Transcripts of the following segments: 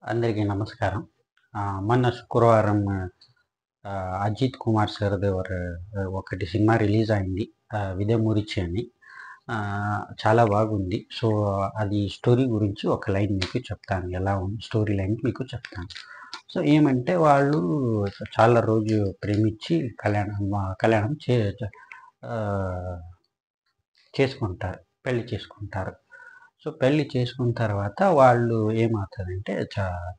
అందరికీ నమస్కారం. మొన్న శుక్రవారం అజిత్ కుమార్ సార్‌ది ఒకటి సినిమా రిలీజ్ అయింది. 'విదమురిచి' అని. చాలా బాగుంది. సో, అది స్టోరీ గురించి ఒక లైన్ మీకు చెప్తాను. ఎలా ఉంది స్టోరీ లైన్ మీకు చెప్తాను. సో, ఏమంటే వాళ్ళు చాలా రోజు ప్రేమించి కళ్యాణం ఆహ్, చేసుకుంటారు. పెళ్లి చేసుకుంటారు. సో, పెళ్లి చేసుకున్న తర్వాత వాళ్ళు ఏమవుతదంటే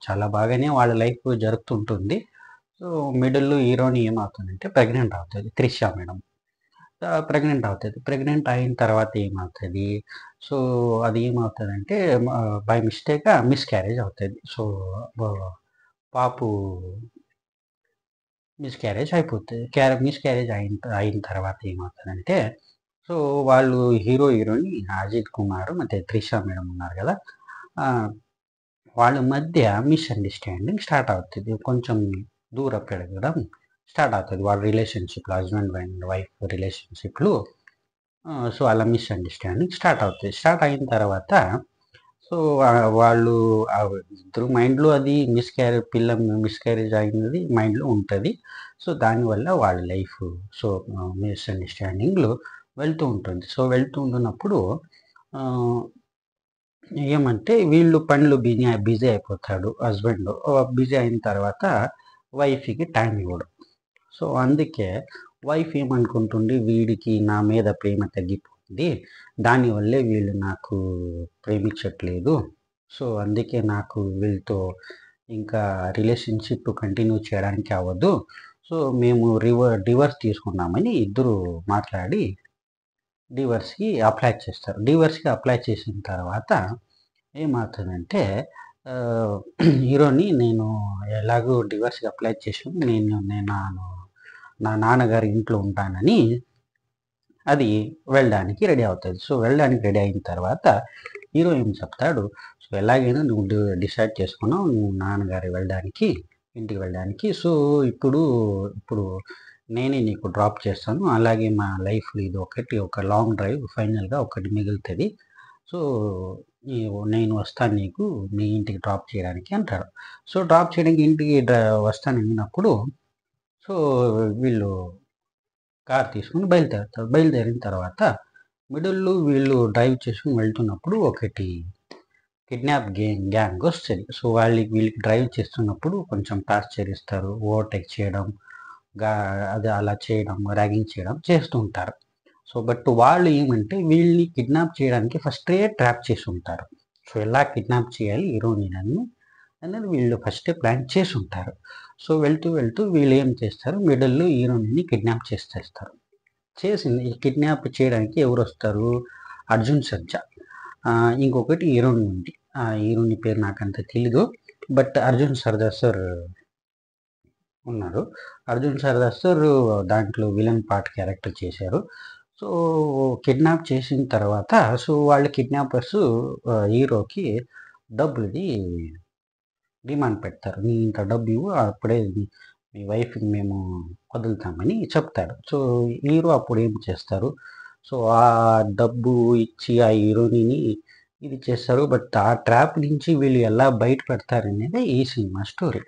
చాలా బాగానే వాళ్ళ లైఫ్ జరుగుతుంటుంది. సో, మిడిల్‌లో హీరోయిన్ ఏమవుతుందంటే ప్రెగ్నెంట్ అవుతది. 'త్రిష' మేడం. ప్రెగ్నెంట్ అవుతది. ప్రెగ్నెంట్ అయిన తర్వాత ఏమవుతది? సో, అది ఏమవుతదంటే బై మిస్టేక్‌గా మిస్‌క్యారేజ్ అవుతది. సో, బ పాపు మిస్‌క్యారేజ్ అయిపోతది. మిస్‌క్యారేజ్ అయిన తర్వాత ఏమవుతదంటే, సో, వాళ్ళు హీరోయిన్ అజిత్ కుమార్ ಮತ್ತೆ 'త్రిష' మేడం ఉన్నారు గదా! ఆహ్, వాళ్ళ మధ్య మిస్‌అండర్‌స్టాండింగ్ స్టార్ట్ అవుతది. కొంచెం దూరం పెరగడం స్టార్ట్ అవుతది. వాళ్ళ రిలేషన్‌షిప్‌లో హస్బెండ్ అండ్ వైఫ్ రిలేషన్‌షిప్‌లో సో, అలా మిస్‌అండర్‌స్టాండింగ్ స్టార్ట్ అవుతది. స్టార్ట్ అయిన తర్వాత సో, వాళ్ళు ఇద్దరు మైండ్‌లో అది పిల్ల మిస్‌క్యారేజ్ అయినది మైండ్‌లో ఉంటది. సో, దానివల్ల వాళ్ళ లైఫ్ సో, మిస్‌అండర్‌స్టాండింగ్‌లో వెళ్తూ ఉంటుంది. సో, వెళ్తూ ఉంటున్నప్పుడు ఆహ్, ఏమంటే వీళ్ళు పనిలో బిజీ అయిపోతాడు హస్బెండ్. బిజీ అయిన తర్వాత వైఫ్‌కి టైం ఇవ్వడు. సో, అందుకే వైఫ్ ఏమనుకుంటుంది, వీడికి నా మీద ప్రేమ తగ్గిపోతుంది. దానివల్లే వీళ్ళు నాకు ప్రేమించట్లేదు. సో, అందుకే నాకు వీళ్ళతో ఇంకా రిలేషన్‌షిప్ కంటిన్యూ చేయడానికి అవ్వదు. సో, మేము డివోర్స్ తీసుకుందామని ఇద్దరు మాట్లాడి డివోర్స్‌కి అప్లై చేసిన తర్వాత ఏమవుతదంటే ఆహ్, హీరోని నేను ఎలాగో డివోర్స్‌కి అప్లై చేసాను. నేను నా నాన్నగారి ఇంట్లో ఉంటానని అది వెళ్ళడానికి రెడీ అవుతది. సో, వెళ్ళడానికి రెడీ అయిన తర్వాత హీరో ఏం చెప్తాడు, సో, ఎలాగైనా నువ్వు డిసైడ్ చేసుకున్నావు. నువ్వు ఇంటికి వెళ్ళడానికి. సో, ఇప్పుడు నేనే నీకు డ్రాప్ చేస్తాను. అలాగే మా లైఫ్‌లో ఇది ఒక లాంగ్ డ్రైవ్ ఫైనల్‌గా ఒకటి మిగులుతది. సో, నేను వస్తాను నీ ఇంటికి డ్రాప్ చేయడానికి అంటాడు. సో, డ్రాప్ చేయడానికి ఇంటికి వస్తానన్నప్పుడు సో, వీళ్ళు కార్ తీసుకొని బయలుదేరుతారు. బయలుదేరిన తర్వాత మిడిల్‌లో వీళ్ళు డ్రైవ్ చేసుకొని వెళ్తున్నప్పుడు ఒకటి గ్యాంగ్ వస్తది. సో, వీళ్ళకి డ్రైవ్ చేస్తున్నప్పుడు కొంచెం టార్చర్ ఇస్తారు. ఓవర్‌టేక్ చేయడం, గా అది అలా చేయడం, ర్యాగింగ్ చేయడం చేస్తూ ఉంటారు. సో, బట్ వాళ్ళు ఏమంటే వీళ్ళని కిడ్నాప్ చేయడానికి ఫస్టే ట్రాప్ చేసుంటారు. సో, ఎలా కిడ్నాప్ చేయాలి హీరోయిన్‌ని అనేది వీళ్ళు ఫస్టే ప్లాన్ చేసుంటారు. సో, వెళ్తూ వీళ్ళేం చేస్తారు మిడిల్‌లో హీరోయిన్‌ని కిడ్నాప్ చేసేస్తారు. చేసింది కిడ్నాప్ చేయడానికి ఎవరొస్తారు? 'అర్జున్ సర్జా'. ఇంకొకటి హీరోయిన్ ఉంది. ఆ హీరోయిన్ పేరు నాకంత తెలీదు. బట్ 'అర్జున్ సర్జా' సార్ ఉన్నారు. 'అర్జున్ సర్జా' సార్ దాంట్లో విలన్ పార్ట్ క్యారెక్టర్ చేశారు. సో, కిడ్నాప్ చేసిన తర్వాత సో, వాళ్ళ కిడ్నాపర్స్ హీరోకి డబ్బులది డిమాండ్ పెడతారు. "నీ ఇంత డబ్బివ్వు అప్పుడే మీ వైఫ్‌ని మేము వదులుతామని" చెప్తారు. సో, హీరో అప్పుడు ఏం చేస్తారు, సో, ఆ డబ్బు ఇచ్చి ఆ హీరోయిన్‌ని ఇది చేస్తారు. బట్ ఆ ట్రాప్ నుంచి వీళ్ళు ఎలా బయటపడతారనేదే ఈ సినిమా స్టోరీ.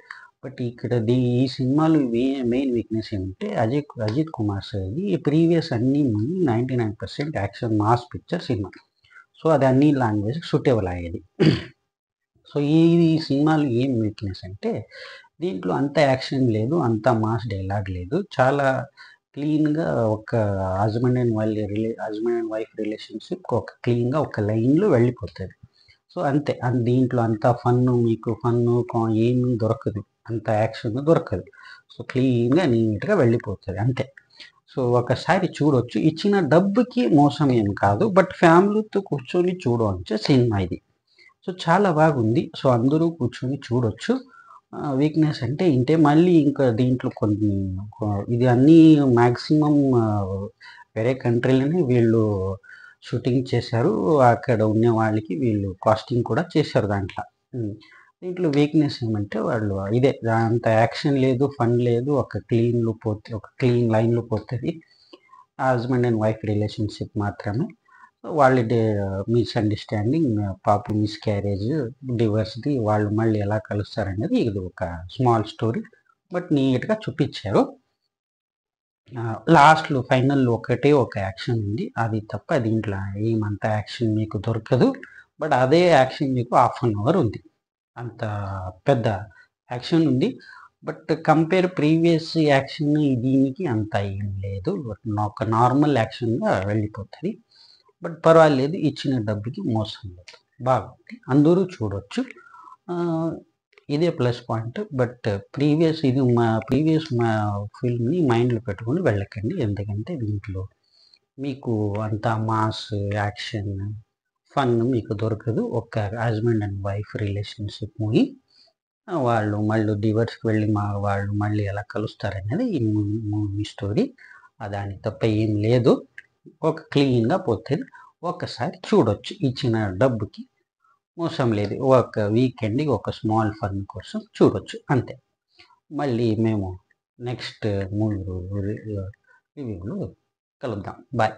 బట్ ఇక్కడ ఈ సినిమాలో మెయిన్ వీక్‌నెస్ ఏమంటే అజిత్ కుమార్ సార్‌ది ప్రీవియస్ అన్నీ 99% action mass picture cinema. So, అది అన్ని లాంగ్వేజ్‌కి సూటబుల్ అయ్యేది. సో, ఈ సినిమాలో ఏం వీక్‌నెస్ అంటే, దీంట్లో అంత యాక్షన్ లేదు. అంత మాస్ డైలాగ్ లేదు. చాలా క్లీన్‌గా ఒక హస్బెండ్ అండ్ వైఫ్ రిలేషన్‌షిప్ ఒక క్లీన్‌గా ఒక లైన్‌లో వెళ్ళిపోతది. సో, అంతే. దీంట్లో అంత మీకు ఏమి దొరకదు. అంత యాక్షన్ దొరకదు. సో, క్లీన్‌గా, నీట్‌గా వెళ్ళిపోతది అంతే. సో, ఒకసారి చూడొచ్చు. ఇచ్చిన డబ్బుకి మోసం ఏం కాదు. బట్ ఫ్యామిలీతో కూర్చొని చూడవచ్చు సినిమా ఇది. సో, చాలా బాగుంది. సో, అందరూ కూర్చొని చూడొచ్చు. వీక్‌నెస్ అంటే ఇంతే. మళ్ళీ ఇంకా దీంట్లో కొన్ని ఇది అన్నీ మాక్సిమం వేరే కంట్రీలోనే వీళ్ళు షూటింగ్ చేశారు. అక్కడ ఉన్న వాళ్ళకి వీళ్ళు కాస్టింగ్ కూడా చేశారు దాంట్ల. హ్మ్. దీంట్లో వీక్‌నెస్ ఏమంటే వాళ్ళు ఇదే అంత యాక్షన్ లేదు, ఫన్ లేదు. ఒక క్లీన్ లైన్‌లో పోతది. హస్బెండ్ అండ్ వైఫ్ రిలేషన్‌షిప్ మాత్రమే. వాళ్ళ మిస్అండర్స్టాండింగ్, పాప మిస్‌క్యారేజ్, డివోర్స్‌ది వాళ్ళు మళ్ళీ ఎలా కలుస్తారనేది ఇది ఒక స్మాల్ స్టోరీ. బట్ నీట్‌గా చూపిచ్చారు. లాస్ట్‌లో ఫైనల్‌లో ఒకటే ఒక యాక్షన్ ఉంది. అది తప్ప దీంట్లో ఏమంత యాక్షన్ మీకు దొరకదు. బట్ అదే యాక్షన్ మీకు హాఫ్ అన్ అవర్ ఉంది. అంత పెద్ద యాక్షన్ ఉంది. బట్ కంపేర్ ప్రీవియస్ యాక్షన్ దీనికి అంత ఏం లేదు. ఒక నార్మల్ యాక్షన్‌గా వెళ్ళిపోతది. బట్ పర్వాలేదు, ఇచ్చిన డబ్బుకి మోసం లేదు. బాగుంది. అందరూ చూడొచ్చు. ఇదే ప్లస్ పాయింట్. బట్ ప్రీవియస్ ఫిల్మ్‌ని మైండ్‌లో పెట్టుకొని వెళ్ళకండి. ఎందుకంటే దీంట్లో మీకు అంత మాస్, యాక్షన్, ఫన్ మీకు దొరకదు. ఒక husband and wife relationship movie. వాళ్ళు మళ్ళీ డివోర్స్‌కి వెళ్ళి వాళ్ళు మళ్ళీ ఎలా కలుస్తారనేది ఈ మూవీ స్టోరీ. దానికి తప్ప ఏం లేదు. ఒక క్లీన్‌గా పోతది. ఒక్కసారి చూడొచ్చు. ఇచ్చిన డబ్బుకి మోసం లేదు. ఒక వీకెండ్‌కి ఒక స్మాల్ ఫన్ కోసం చూడొచ్చు అంతే. మళ్ళీ మేము నెక్స్ట్ మూవీ రివ్యూలో కలుద్దాం. బాయ్.